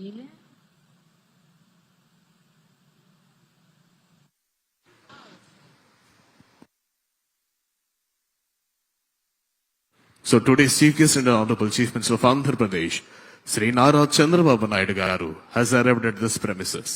వీలే. So today's Chief Guest and Honorable Chief Minister of Andhra Pradesh, Sri Nara Chandrababu Naidu Garu, has arrived at this premises.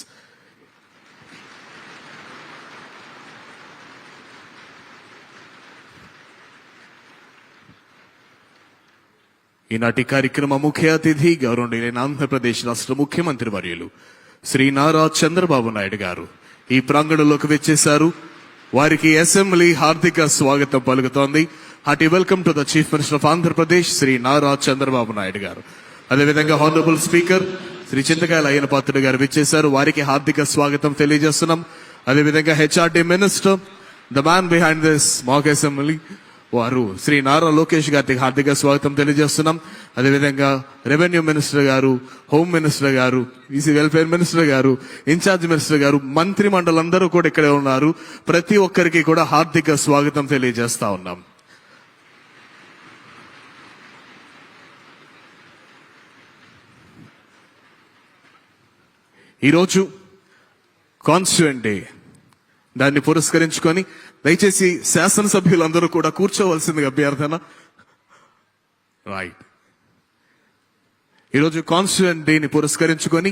ఈనాటి కార్యక్రమ ముఖ్య అతిథి గౌరవనీయులైన ఆంధ్రప్రదేశ్ రాష్ట్ర ముఖ్యమంత్రి వర్యులు శ్రీ నారా చంద్రబాబు నాయుడు గారు ఈ ప్రాంగణంలోకి వచ్చేశారు. వారికి అసెంబ్లీ హార్దిక స్వాగతం పలుకుతోంది. Hearty welcome to the chief minister of Andhra Pradesh Shri Nara Chandrababu Naidu గారు. అదేవిధంగా హానరబుల్ స్పీకర్ శ్రీ చింతకాయల అయ్యన పాత్రుడు గారు విచ్చేశారు. వారికి హార్దిక స్వాగతం తెలియజేస్తున్నాం. అదేవిధంగా HRD minister, the man behind this mock assembly, వారు శ్రీ నారా లోకేష్ గారికి హార్దిక స్వాగతం తెలియజేస్తున్నాం. అదేవిధంగా రెవెన్యూ మినిస్టర్ గారు, హోమ్ మినిస్టర్ గారు, ఈసీ వెల్ఫేర్ మినిస్టర్ గారు, ఇన్ఛార్జ్ మినిస్టర్ గారు, మంత్రి మండలందరూ కూడా ఇక్కడే ఉన్నారు. ప్రతి ఒక్కరికి కూడా హార్దిక స్వాగతం తెలియజేస్తా ఉన్నాం. ఈరోజు కాన్స్టిట్యూయెంట్ డే, దాన్ని పురస్కరించుకొని దయచేసి శాసనసభ్యులందరూ కూడా కూర్చోవలసిందిగా అభ్యర్థన. రైట్. ఈరోజు కాన్స్టిట్యూయెంట్ డేని పురస్కరించుకొని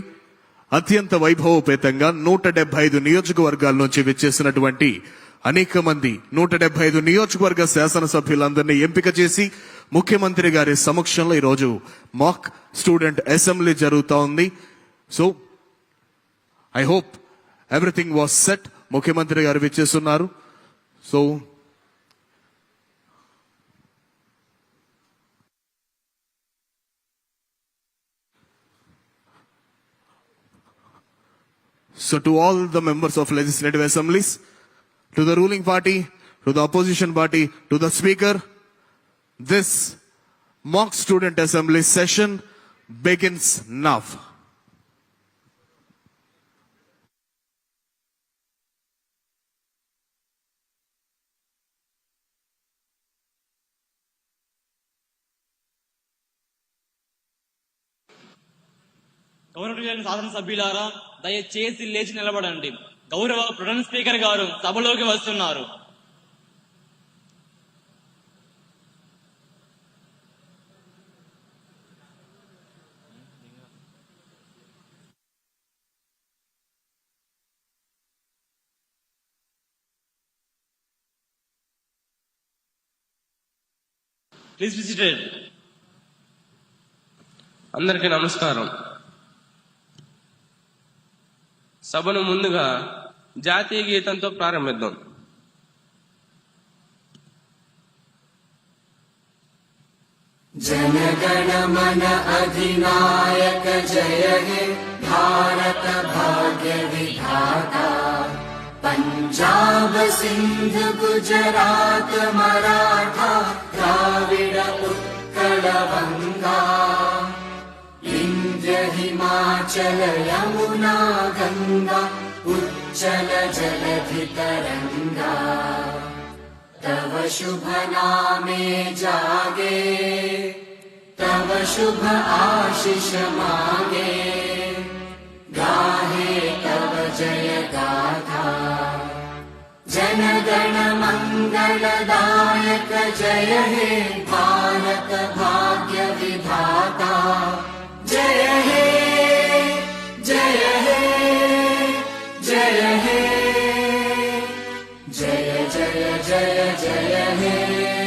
అత్యంత వైభవోపేతంగా 175 నియోజకవర్గాల నుంచి విచ్చేసినటువంటి అనేక మంది 175 నియోజకవర్గ శాసనసభ్యులందరినీ ఎంపిక చేసి ముఖ్యమంత్రి గారి సమక్షంలో ఈరోజు మాక్ స్టూడెంట్ అసెంబ్లీ జరుగుతూ ఉంది. So I hope everything was set. ముఖ్యమంత్రి గారు విచ్చేస్తున్నారు. So to all the members of legislative assemblies, to the ruling party, to the opposition party, to the speaker, this mock student assembly session begins now. గౌరవనీయులైన శాసనసభ్యులారా, దయచేసి లేచి నిలబడండి. గౌరవ ప్రధాన speaker గారు సభలోకి వస్తున్నారు. Please be seated. అందరికీ నమస్కారం. సభను ముందుగా జాతీయ గీతంతో ప్రారంభిద్దాం. జనగణ మన అధినాయక జయ హే భారత భాగ్య విధాత, పంజాబ్ సింధ్ గుజరాత్ మరాఠా ద్రావిడ ఉత్కళ వంగా, हिमाचल यमुना गंगा उच्चल जलधि तरंगा, तव शुभ नामे जागे, तव शुभ आशीष मांगे, गाहे तव जय गाथा। जनगण मंगलदायक जय हे भारत भाग्य विधाता, जय हे जय हे जय हे जय जय जय जय हे।